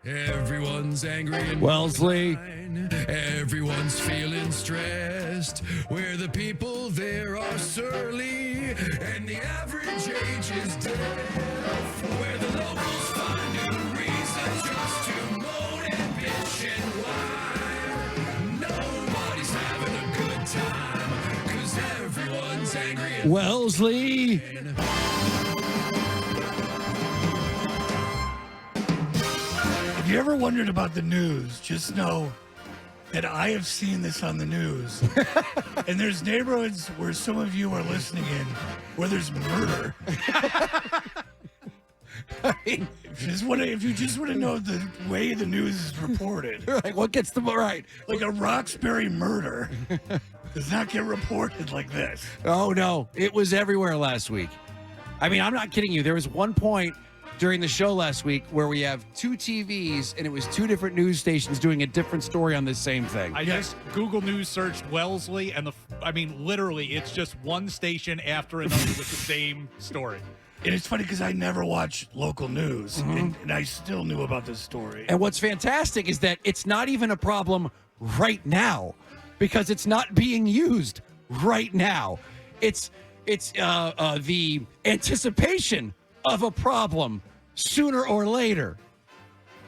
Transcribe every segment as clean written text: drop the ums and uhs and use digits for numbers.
Everyone's angry in Wellesley. Everyone's feeling stressed. Where the people there are surly and the average age is deaf. Where the locals find new reasons just to moan and bitch and whine. Nobody's having a good time because everyone's angry and Wellesley. If you ever wondered about the news, just know that I have seen this on the news. And there's neighborhoods where some of you are listening in where there's murder. If you just want to know the way the news is reported. Like, what gets them right? Like a Roxbury murder does not get reported like this. Oh, no. It was everywhere last week. I mean, I'm not kidding you. There was one point during the show last week where we have two TVs and it was two different news stations doing a different story on the same thing. I just Google News searched Wellesley, and literally, it's just one station after another with the same story. And it's funny because I never watch local news, and I still knew about this story. And what's fantastic is that it's not even a problem right now because it's not being used right now. It's the anticipation of a problem sooner or later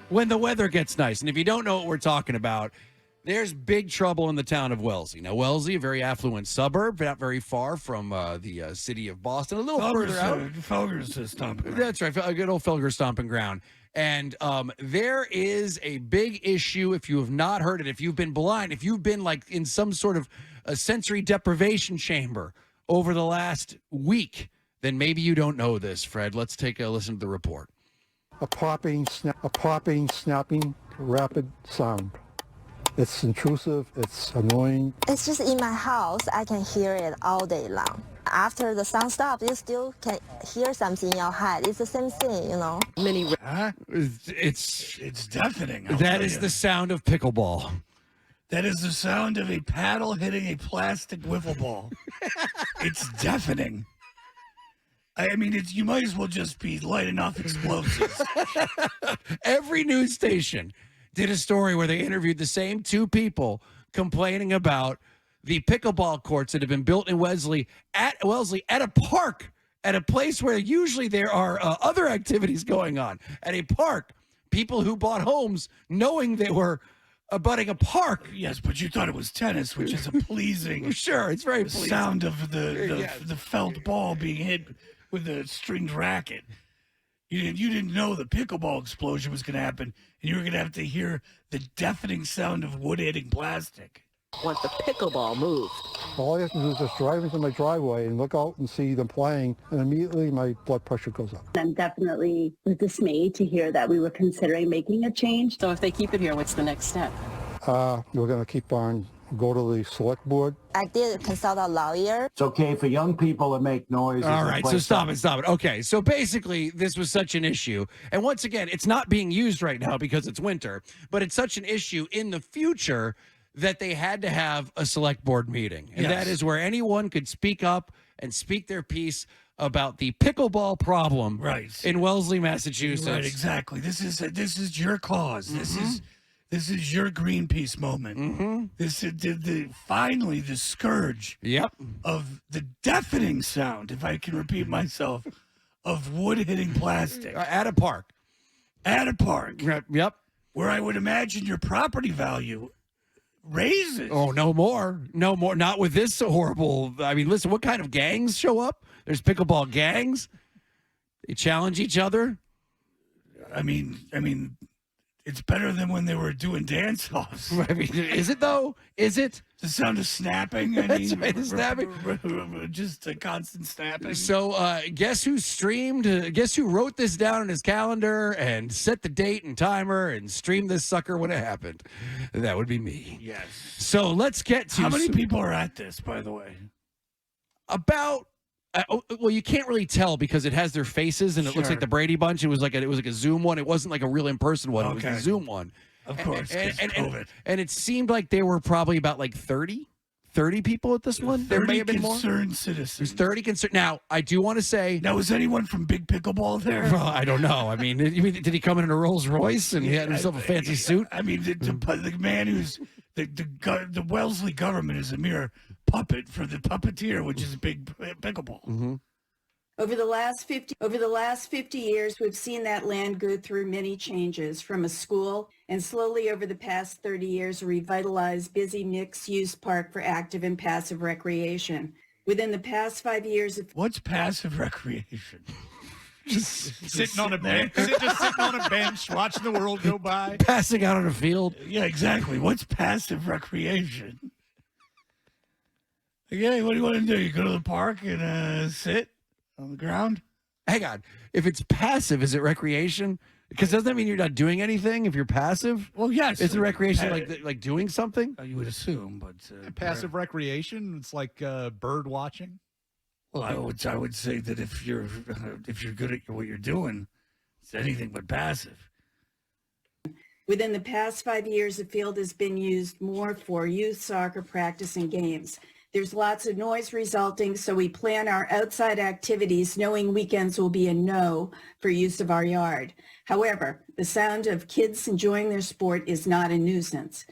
when the weather gets nice. And if you don't know what we're talking about, there's big trouble in the town of Wellesley. Now, Wellesley, a very affluent suburb, not very far from the city of Boston, a little further out. Felger's stomping ground. That's right, a good old Felger stomping ground. And there is a big issue, if you have not heard it, if you've been blind, if you've been like in some sort of a sensory deprivation chamber over the last week, then maybe you don't know this, Fred. Let's take a listen to the report. A popping, snapping, rapid sound. It's intrusive, it's annoying. It's just in my house. I can hear it all day long. After the sound stops, you still can hear something in your head. It's the same thing, you know. It's deafening. That is the sound of pickleball. That is the sound of a paddle hitting a plastic wiffle ball. It's deafening. I mean, you might as well just be lighting off explosives. Every news station did a story where they interviewed the same two people complaining about the pickleball courts that have been built in Wellesley at a park, at a place where usually there are other activities going on. At a park, people who bought homes knowing they were abutting a park. Yes, but you thought it was tennis, which is a pleasing. Sure, it's very pleasing. Sound of the felt ball being hit with a stringed racket. You didn't know the pickleball explosion was going to happen, and you were going to have to hear the deafening sound of wood hitting plastic. Want the pickleball moved. All I have to do is just drive into my driveway and look out and see them playing, and immediately my blood pressure goes up. I'm definitely dismayed to hear that we were considering making a change. So if they keep it here, what's the next step? We're going to keep on, go to the select board. I did consult a lawyer. It's okay for young people to make noise. All right, so stop it. Okay, so basically this was such an issue. And once again, it's not being used right now because it's winter, but it's such an issue in the future that they had to have a select board meeting. And that is where anyone could speak up and speak their piece about the pickleball problem in Wellesley, Massachusetts. Right, exactly. This is your cause. This is your Greenpeace moment. This is finally the scourge of the deafening sound, if I can repeat myself, of wood hitting plastic. At a park. At a park. Yep. Where I would imagine your property value raises. Oh, no more. No more. Not with this horrible. I mean, listen, what kind of gangs show up? There's pickleball gangs. They challenge each other. I mean, it's better than when they were doing dance-offs. I mean, is it, though? Is it? The sound of snapping? That's right, the snapping. Just a constant snapping. So guess who streamed? Guess who wrote this down in his calendar and set the date and timer and streamed this sucker when it happened? That would be me. Yes. So let's get to... How many people are at this, by the way? About... well, you can't really tell because it has their faces and it looks like the Brady Bunch. It was like a Zoom one. It wasn't like a real in-person one. It was a Zoom one. Of course, and it seemed like they were probably about like 30 30 people at this one? There may 30 have been more. concerned citizens. There's 30 concerned. Now, I do want to say. Now, was anyone from Big Pickleball there? Well, I don't know. I mean, did he come in a Rolls Royce and he had himself a fancy suit? I mean, the man who's the Wellesley government is a mere puppet for the puppeteer, which is Big Pickleball. Mm-hmm. Over the last 50 years, we've seen that land go through many changes, from a school and slowly over the past 30 years, a revitalized, busy mixed-use park for active and passive recreation. Within the past 5 years, What's passive recreation? Just sitting on a bench, watching the world go by. Passing out on a field. Yeah, exactly. What's passive recreation? Okay, what do you want to do? You go to the park and sit on the ground? Hang on. If it's passive, is it recreation? Because doesn't that mean you're not doing anything if you're passive? Well, yes. Is it recreation like doing something? You would assume, but Passive recreation, it's like bird watching. Well, I would say that if you're good at what you're doing, it's anything but passive. within the past 5 years, the field has been used more for youth soccer practice and games. There's lots of noise resulting, so we plan our outside activities knowing weekends will be a no for use of our yard. However, the sound of kids enjoying their sport is not a nuisance.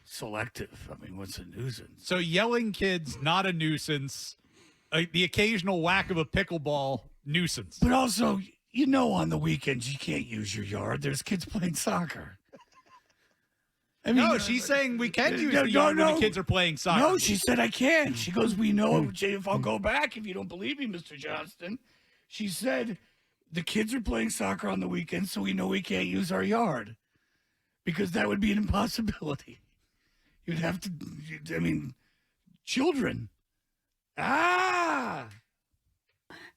Selective. I mean, what's a nuisance? So yelling kids, not a nuisance. The occasional whack of a pickleball, nuisance. But also, you know, on the weekends, you can't use your yard. There's kids playing soccer. I mean, no, she's saying we can use the yard when the kids are playing soccer. No, she said I can. She goes, we know, if I'll go back, if you don't believe me, Mr. Johnston. She said, the kids are playing soccer on the weekends, so we know we can't use our yard. Because that would be an impossibility. You'd have to, I mean, children.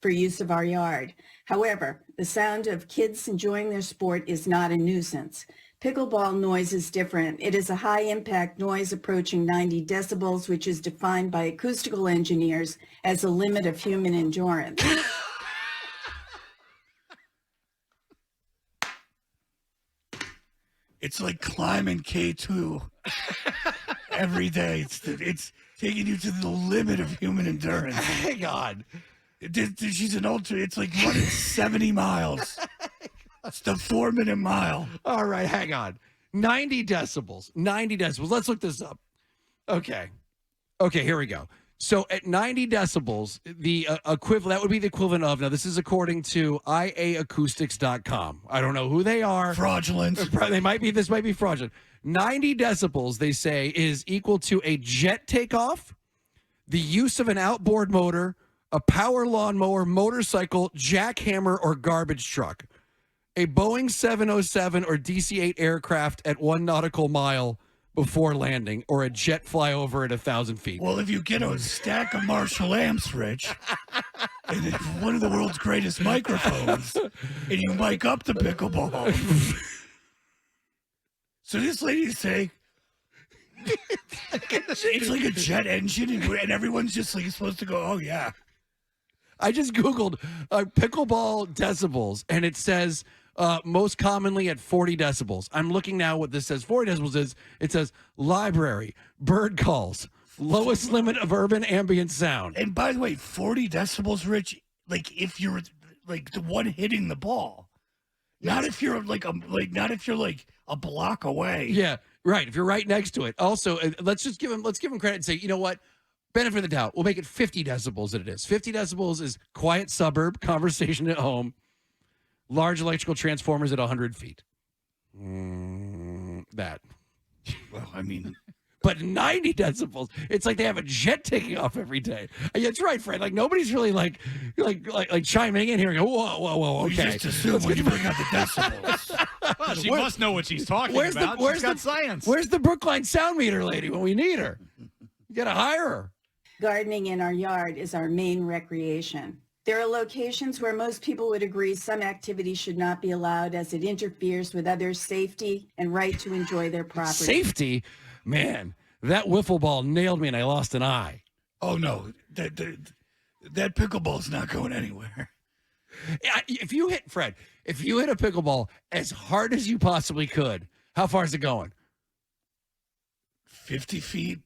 For use of our yard. However, the sound of kids enjoying their sport is not a nuisance. Pickleball noise is different. It is a high-impact noise approaching 90 decibels, which is defined by acoustical engineers as a limit of human endurance. It's like climbing K2 every day. It's taking you to the limit of human endurance. Hang on. She's an ultra. It's like running 70 miles. It's the 4-minute mile. All right, hang on. 90 decibels. 90 decibels. Let's look this up. Okay, here we go. So at 90 decibels, the equivalent, that would be the equivalent of, now this is according to iaacoustics.com. I don't know who they are. Fraudulent. This might be fraudulent. 90 decibels, they say, is equal to a jet takeoff, the use of an outboard motor, a power lawnmower, motorcycle, jackhammer, or garbage truck, a Boeing 707 or DC-8 aircraft at 1 nautical mile before landing, or a jet flyover at 1,000 feet. Well, if you get a stack of Marshall amps, Rich, and it's one of the world's greatest microphones, and you mic up the pickleball. So this lady is saying, it's like a jet engine, and everyone's just like supposed to go, oh, yeah. I just Googled pickleball decibels, and it says most commonly at 40 decibels. I'm looking now what this says. 40 decibels is, it says library, bird calls, lowest limit of urban ambient sound. And by the way, 40 decibels, Rich, like if you're like the one hitting the ball. Not if you're not if you're like a block away. Yeah, right. If you're right next to it. Also, let's give him credit and say, you know what? Benefit of the doubt. We'll make it 50 decibels that it is. 50 decibels is quiet suburb, conversation at home, large electrical transformers at 100 feet. That. Well, I mean. But 90 decibels, it's like they have a jet taking off every day. Yeah, that's right, Fred. Like, nobody's really like chiming in here and go, whoa, okay. You just assume when you bring out the decibels. Well, she must know what she's talking about. She's got science. Where's the Brookline sound meter lady when we need her? You got to hire her. Gardening in our yard is our main recreation. There are locations where most people would agree some activity should not be allowed as it interferes with others' safety and right to enjoy their property. Safety? Man, that wiffle ball nailed me and I lost an eye. Oh, no. That pickleball's not going anywhere. If you hit a pickleball as hard as you possibly could, how far is it going? 50 feet.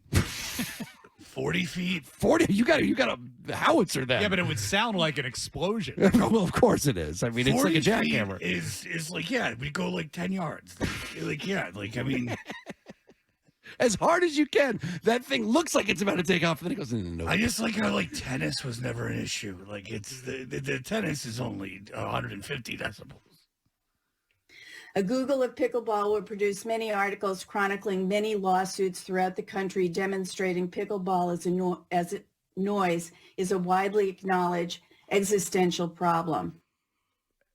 40 feet. 40. You got a howitzer then. Yeah, but it would sound like an explosion. Well, of course it is. I mean, it's like a 40 feet jackhammer. is like, yeah, we go like 10 yards. Like, yeah, like, I mean, As hard as you can. That thing looks like it's about to take off, and then it goes, no. I just like how like tennis was never an issue. Like it's the tennis is only 150 decibels. A Google of pickleball will produce many articles chronicling many lawsuits throughout the country demonstrating pickleball as a noise is a widely acknowledged existential problem.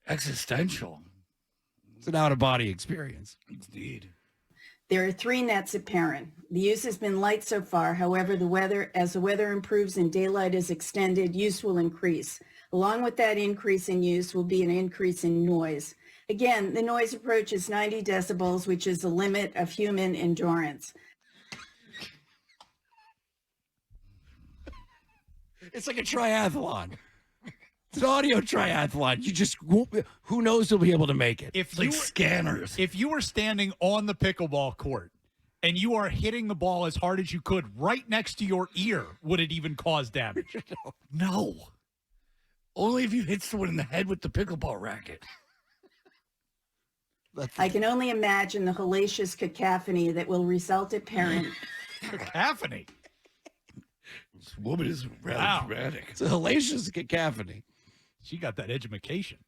Existential. It's an out-of-body experience. Indeed. There are 3 nets apparent. The use has been light so far. However, as the weather improves and daylight is extended, use will increase. Along with that increase in use will be an increase in noise. Again, the noise approaches 90 decibels, which is the limit of human endurance. It's like a triathlon. It's an audio triathlon. You just won't, who knows who'll be able to make it. If Like you scanners. if you were standing on the pickleball court and you are hitting the ball as hard as you could right next to your ear, would it even cause damage? No. Only if you hit someone in the head with the pickleball racket. I can only imagine the hellacious cacophony that will result apparent. Cacophony. This woman is rather Wow. dramatic. It's a hellacious cacophony. She got that education.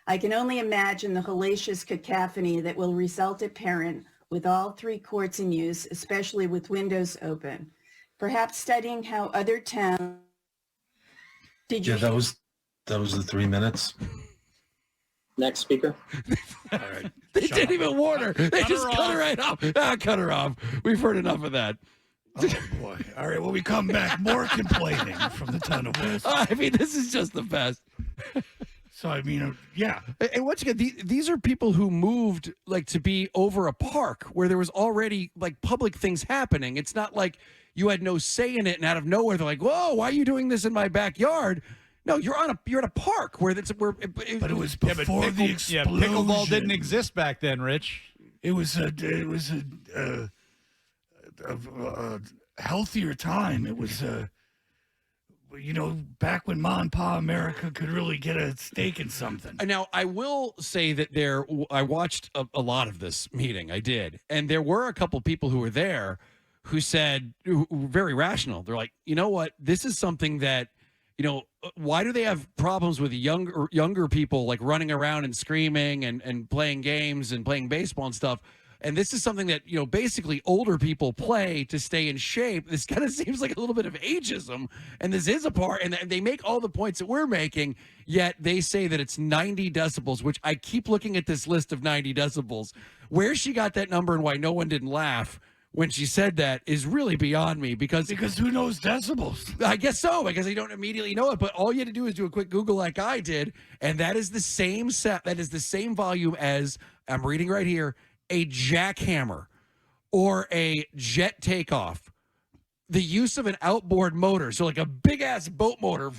I can only imagine the hellacious cacophony that will result apparent with all 3 courts in use, especially with windows open. Perhaps studying how other towns... Yeah, that was the 3 minutes. Next speaker. All right. They Shut didn't up. even warn her. They just her cut off. her right off. Cut her off. We've heard enough of that. Oh, boy. All right, when we come back, more complaining from the town of Wellesley. I mean, this is just the best. So, I mean, yeah. And once again, these are people who moved like to be over a park where there was already like public things happening. It's not like you had no say in it, and out of nowhere they're like, "Whoa, why are you doing this in my backyard?" No, you're at a park where that's where. But it was Yeah, before but the explosion. pickleball didn't exist back then, Rich. It was a healthier time. It was back when Ma and Pa America could really get a stake in something. Now, I will say that I watched a lot of this meeting. I did, and there were a couple people who were there who said, who were very rational. They're like, you know what, this is something that. Why do they have problems with younger people like running around and screaming and playing games and playing baseball and stuff? And this is something that, basically older people play to stay in shape. This kind of seems like a little bit of ageism. And this is a part, and they make all the points that we're making, yet they say that it's 90 decibels, which I keep looking at this list of 90 decibels. Where she got that number and why no one didn't laugh when she said that is really beyond me because who knows decibels? I guess so, because you don't immediately know it. But all you had to do is do a quick Google like I did, and that is the same set. That is the same volume as, I'm reading right here, a jackhammer or a jet takeoff. The use of an outboard motor, so like a big ass boat motor.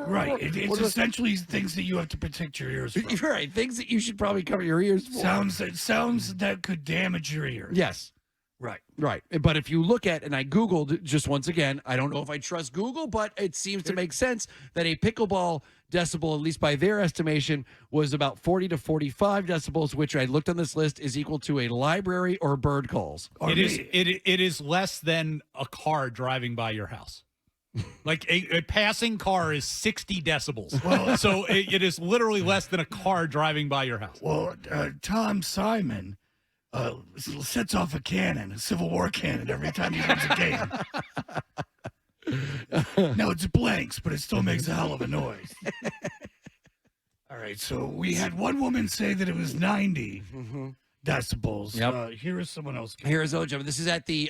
Right. It's essentially things that you have to protect your ears from. You're right. Things that you should probably cover your ears for. Sounds that could damage your ears. Yes. Right. Right. But if you look at, and I Googled just once again, I don't know if I trust Google, but it seems to make sense that a pickleball decibel, at least by their estimation, was about 40 to 45 decibels, which I looked on this list is equal to a library or bird calls. It is less than a car driving by your house. Like a passing car is 60 decibels. Well, so it is literally less than a car driving by your house. Well, Tom Simon sets off a cannon, a Civil War cannon, every time he wins a game. Now it's blanks, but it still makes a hell of a noise. All right, so we had one woman say that it was 90 decibels. Yep. Here is someone else. Here is Ojo. This is at the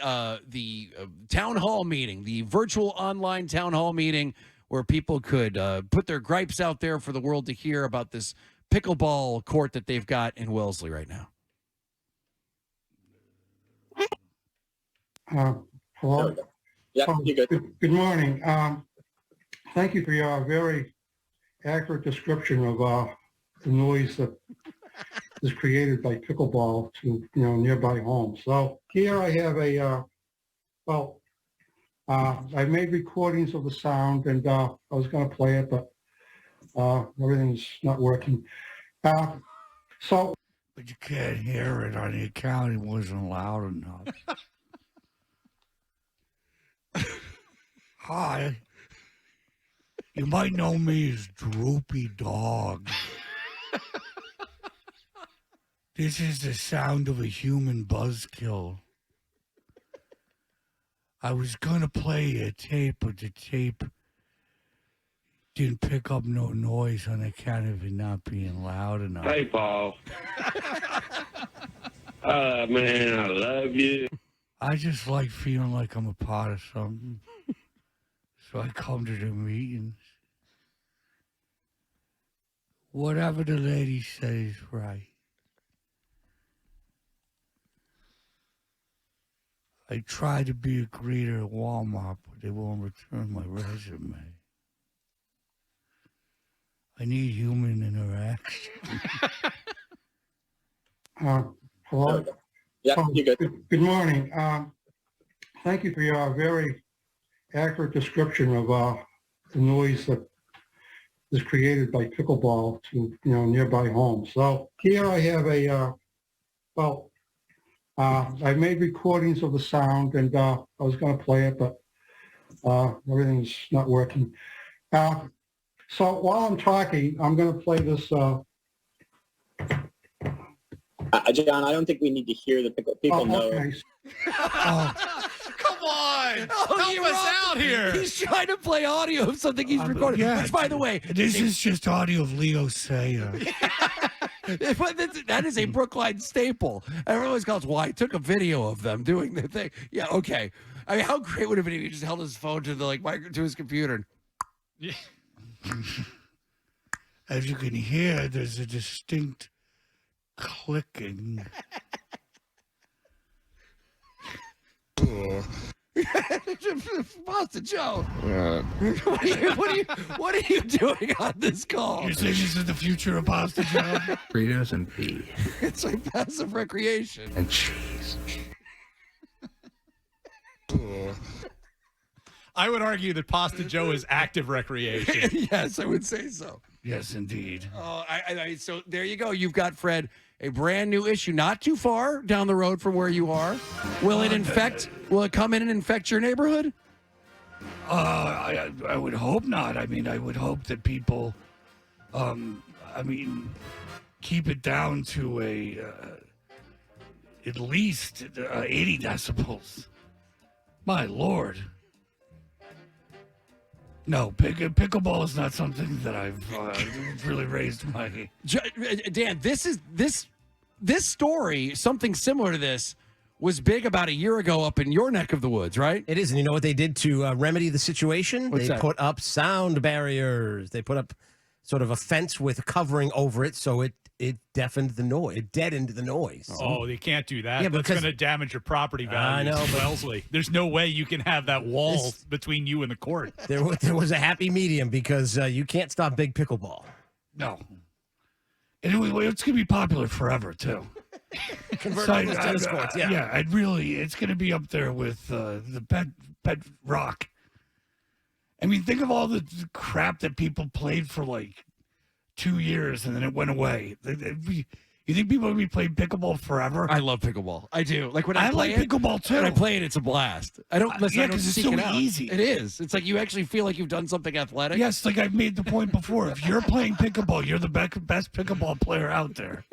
town hall meeting, the virtual online town hall meeting where people could put their gripes out there for the world to hear about this pickleball court that they've got in Wellesley right now. Hello? Yeah, you're good. Good morning. Thank you for your very accurate description of the noise that is created by pickleball to nearby homes. So here I have a well, I made recordings of the sound, and I was going to play it, but everything's not working. So, But you can't hear it on the account. It wasn't loud enough. Hi. You might know me as Droopy Dog. This is the sound of a human buzzkill. I was going to play a tape, but the tape didn't pick up no noise on account of it not being loud enough. Hey, Paul. Man, I love you. I just like feeling like I'm a part of something. So I come to the meetings. Whatever the lady says, right. I try to be a greeter at Walmart, but they won't return my resume. I need human interaction. hello? Yeah, you're good. Good morning. Thank you for your very accurate description of the noise that is created by pickleball to nearby homes. So here I have a I made recordings of the sound, and I was going to play it, but everything's not working. So while I'm talking, I'm going to play this. John, I don't think we need to hear the people know. Okay. Come on. Help us out here. He's trying to play audio of something he's recording. yeah. Which, by the way, This is just audio of Leo Sayer. that is a Brookline staple. Everyone always goes, well, I took a video of them doing the thing. Yeah, okay. I mean, how great would it have been if he just held his phone to the to his computer? Yeah. As you can hear, there's a distinct clicking. Boston Joe. What are you doing on this call? You're saying this is the future of Boston Joe? Fritos and pee It's like passive recreation. and cheese. I would argue that Pasta Joe is active recreation. Yes, I would say so. Yes, indeed. Oh, so there you go. You've got, Fred, a brand new issue, not too far down the road from where you are. Will it come in and infect your neighborhood? I would hope not. I mean, I would hope that people, keep it down to at least 80 decibels. My Lord. No, pickleball is not something that I've really raised my... Dan, this story, something similar to this, was big about a year ago up in your neck of the woods, right? It is, and you know what they did to remedy the situation? What's They that? put up sound barriers. They put up sort of a fence with covering over it, so it deafened the noise. It deadened the noise. Oh, they can't do that. Yeah, That's because- going to damage your property I values know, in but- Wellesley. There's no way you can have that wall between you and the court. There was a happy medium because you can't stop big pickleball. No. And it's going to be popular forever, too. Convert all those tennis courts, yeah. Yeah, it's going to be up there with the pet rock. I mean, think of all the crap that people played for like 2 years and then it went away. You think people are going to be playing pickleball forever? I love pickleball. I do. Like when I play like pickleball too. When I play it, it's a blast. I don't listen. yeah, I don't 'cause it's seek so it out. easy. It is. It's like you actually feel like you've done something athletic. Yes, like I've made the point before. If you're playing pickleball, you're the best pickleball player out there.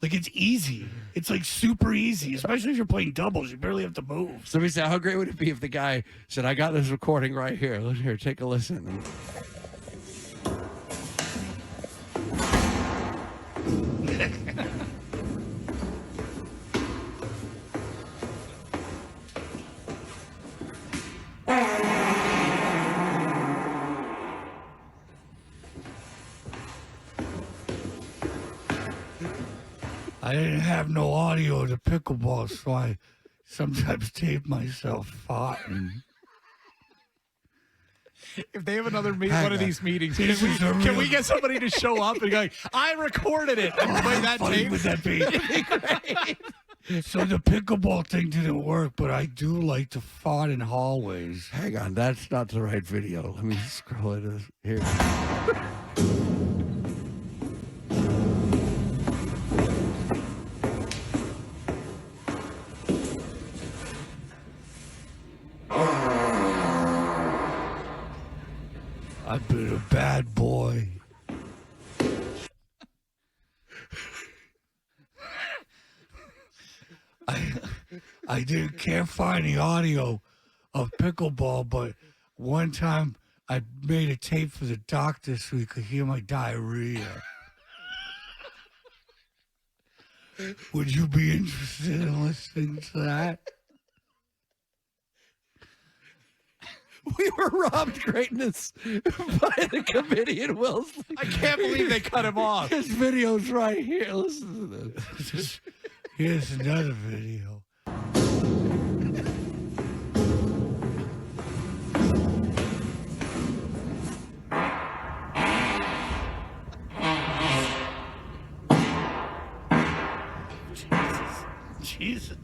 Like, it's easy. It's like super easy, especially if you're playing doubles. You barely have to move. So we said, how great would it be if the guy said, "I got this recording right here. Look here, take a listen." I didn't have no audio to pickleball, so I sometimes tape myself farting. If they have another one Hang of on. these meetings, This is a can we real- get somebody to show up and go, I recorded it and play that Funny tape? would that be? It'd be great. So the pickleball thing didn't work, but I do like to fart in hallways. Hang on, that's not the right video. Let me scroll it here. I've been a bad boy. I can't find the audio of pickleball, but one time I made a tape for the doctor so he could hear my diarrhea. Would you be interested in listening to that? We were robbed greatness by the committee in Wellesley. I can't believe they cut him off. This video's right here. Listen to this. Here's another video. Jesus.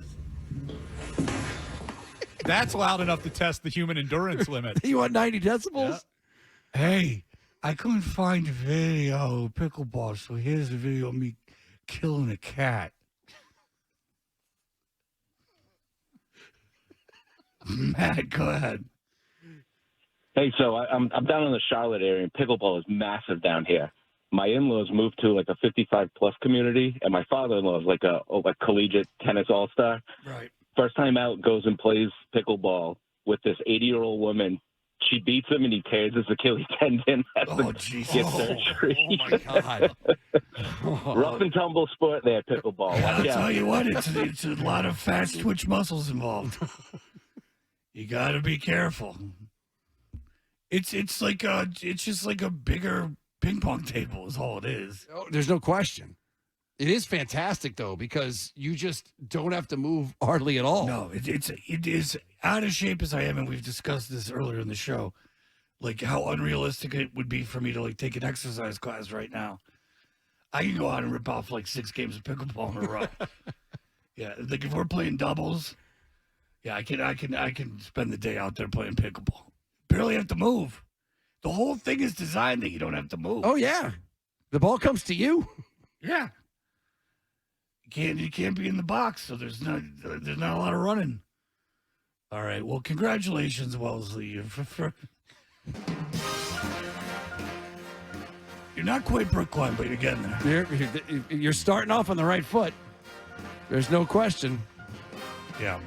That's loud enough to test the human endurance limit. You want 90 decibels? Yeah. Hey, I couldn't find a video of pickleball, so here's a video of me killing a cat. Matt, go ahead. Hey, so I'm down in the Charlotte area, and pickleball is massive down here. My in-laws moved to like a 55-plus community, and my father-in-law is like a collegiate tennis all-star. Right. First time out, goes and plays pickleball with this 80-year-old woman. She beats him, and he tears his Achilles tendon. Has to get surgery. Oh, my God. Rough and tumble sport there, pickleball. I'll Watch out. tell you what, it's a lot of fast twitch muscles involved. You got to be careful. It's just like a bigger ping pong table is all it is. Oh, there's no question. It is fantastic, though, because you just don't have to move hardly at all. No, it is out of shape as I am, and we've discussed this earlier in the show, like how unrealistic it would be for me to like take an exercise class right now. I can go out and rip off like 6 games of pickleball in a row. Yeah, like if we're playing doubles, yeah, I can spend the day out there playing pickleball. Barely have to move. The whole thing is designed that you don't have to move. Oh, yeah. The ball comes to you. Yeah. You can't be in the box, so there's not a lot of running. All right. Well, congratulations, Wellesley. You're not quite Brookline, but you're getting there. You're starting off on the right foot. There's no question. Yeah.